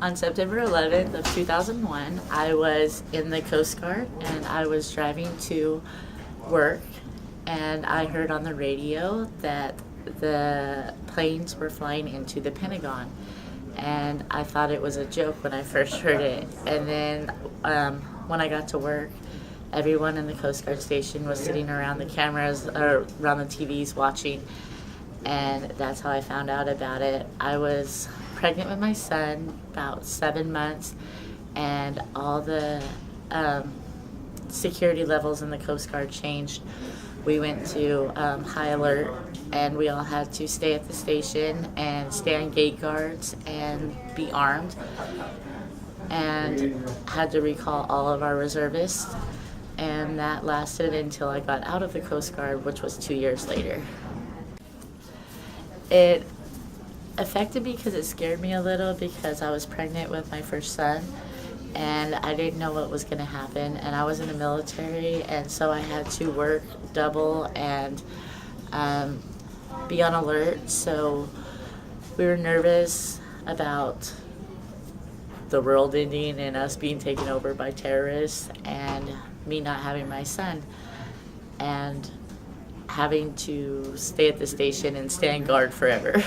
On September 11th of 2001, I was in the Coast Guard and I was driving to work, and I heard on the radio that the planes were flying into the Pentagon. And I thought it was a joke when I first heard it. And then when I got to work, everyone in the Coast Guard station was sitting around the cameras or around the TVs watching, and that's how I found out about it. I was pregnant with my son, about 7 months, and all the security levels in the Coast Guard changed. We went to high alert, and we all had to stay at the station and stand gate guards and be armed, and had to recall all of our reservists. And that lasted until I got out of the Coast Guard, which was 2 years later. It affected me because it scared me a little, because I was pregnant with my first son and I didn't know what was going to happen, and I was in the military, and so I had to work double and be on alert. So we were nervous about the world ending and us being taken over by terrorists, and me not having my son and having to stay at the station and stand guard forever.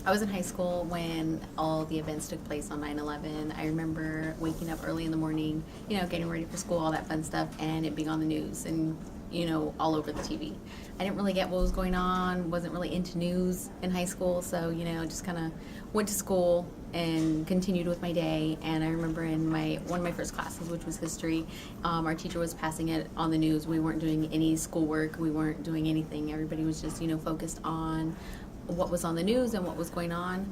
I was in high school when all the events took place on 9/11. I remember waking up early in the morning, getting ready for school, all that fun stuff, and it being on the news and, all over the TV. I didn't really get what was going on, wasn't really into news in high school, so, just kind of went to school and continued with my day. And I remember in one of my first classes, which was history, our teacher was passing it on the news. We weren't doing any schoolwork, we weren't doing anything. Everybody was just, focused on what was on the news and what was going on.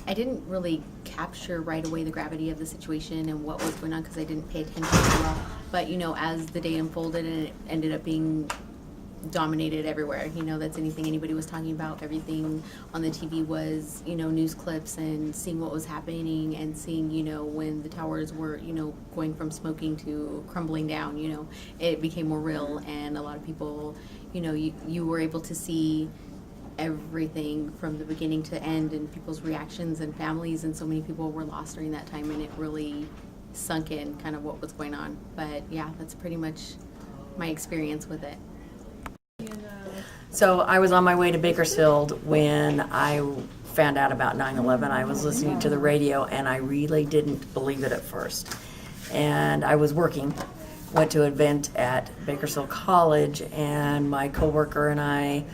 I didn't really capture right away the gravity of the situation and what was going on because I didn't pay attention as well. But, as the day unfolded and it ended up being dominated everywhere, that's anything anybody was talking about. Everything on the TV was, news clips and seeing what was happening and seeing, when the towers were, going from smoking to crumbling down, it became more real. And a lot of people, you were able to see everything from the beginning to end and people's reactions and families, and so many people were lost during that time, and it really sunk in kind of what was going on. But yeah, that's pretty much my experience with it. So I was on my way to Bakersfield when I found out about 9/11. I was listening to the radio and I really didn't believe it at first. And I was working, went to an event at Bakersfield College, and my coworker and I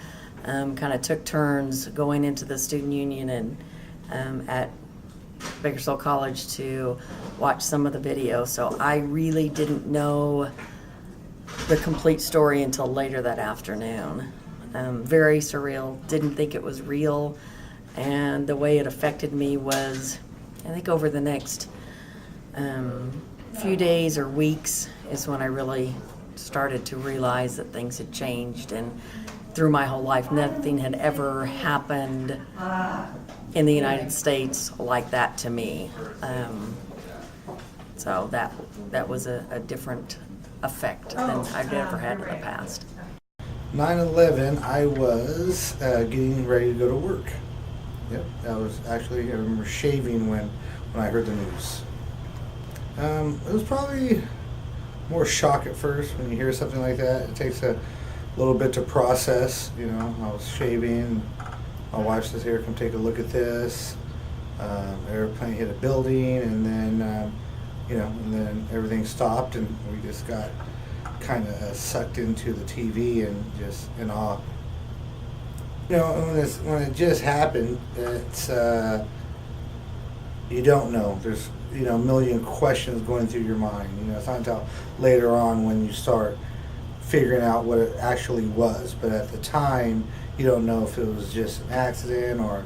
kind of took turns going into the student union and at Bakersfield College to watch some of the video. So I really didn't know the complete story until later that afternoon. Very surreal, didn't think it was real, and the way it affected me was, I think over the next few days or weeks is when I really started to realize that things had changed, and through my whole life nothing had ever happened in the United States like that to me. So that was a different effect than I've ever had in the past. 9/11, I was getting ready to go to work. Yep, I remember shaving when I heard the news. It was probably more shock at first when you hear something like that. It takes a little bit to process. I was shaving. My wife says, "Here, come take a look at this." Airplane hit a building, and then and then everything stopped, and we just got kind of sucked into the TV and just in awe. When it just happened, it's you don't know. There's a million questions going through your mind. It's not until later on when you start figuring out what it actually was. But at the time, you don't know if it was just an accident or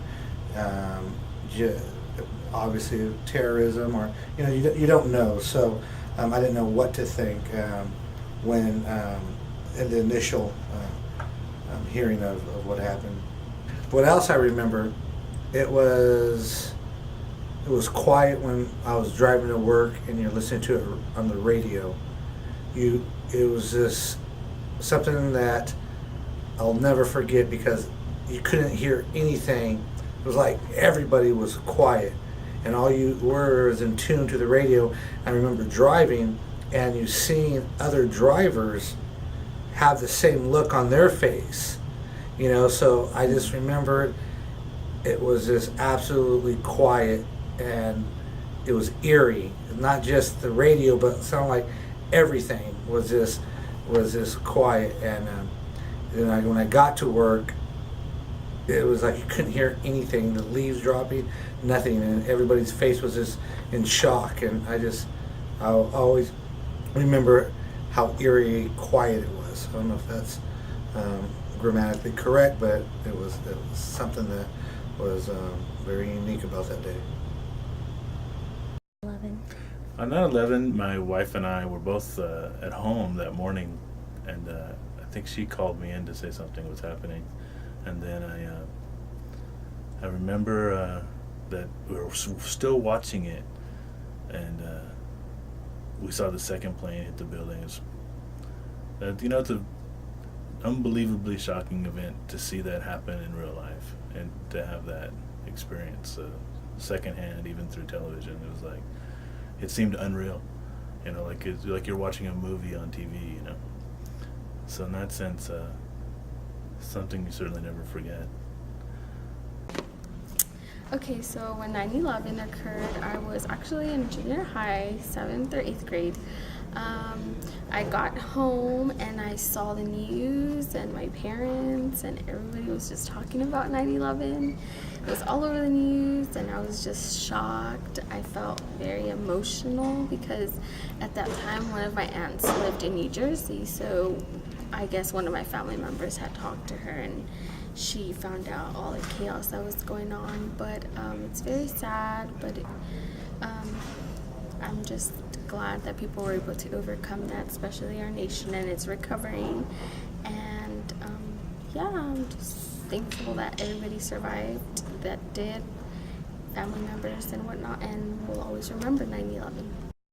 obviously terrorism, or you don't know. So I didn't know what to think when in the initial hearing of what happened. What else I remember, it was quiet when I was driving to work and you're listening to it on the radio. It was just something that I'll never forget, because you couldn't hear anything It was like everybody was quiet, and all you were was in tune to the radio. I remember driving, and you seeing other drivers have the same look on their face, So I just remember it was just absolutely quiet, and it was eerie. Not just the radio, but it sounded like everything was just quiet. And then when I got to work, it was like you couldn't hear anything. The leaves dropping, nothing, and everybody's face was just in shock. And I always remember how eerie quiet it was. I don't know if that's grammatically correct, but it was something that was very unique about that day. 11. On 9/11, my wife and I were both at home that morning, and I think she called me in to say something was happening, and then I remember that we were still watching it, and we saw the second plane hit the building. It's an unbelievably shocking event to see that happen in real life, and to have that experience secondhand, even through television. It was like, it seemed unreal, like you're watching a movie on TV, So in that sense, something you certainly never forget. Okay, so when 9/11 occurred, I was actually in junior high, 7th or 8th grade. I got home and I saw the news, and my parents and everybody was just talking about 9/11. It was all over the news, and I was just shocked. I felt very emotional because at that time one of my aunts lived in New Jersey, so I guess one of my family members had talked to her, and she found out all the chaos that was going on. But it's very sad, but I'm just glad that people were able to overcome that, especially our nation, and it's recovering. And I'm just thankful that everybody survived that did, family members and whatnot, and we'll always remember 9/11.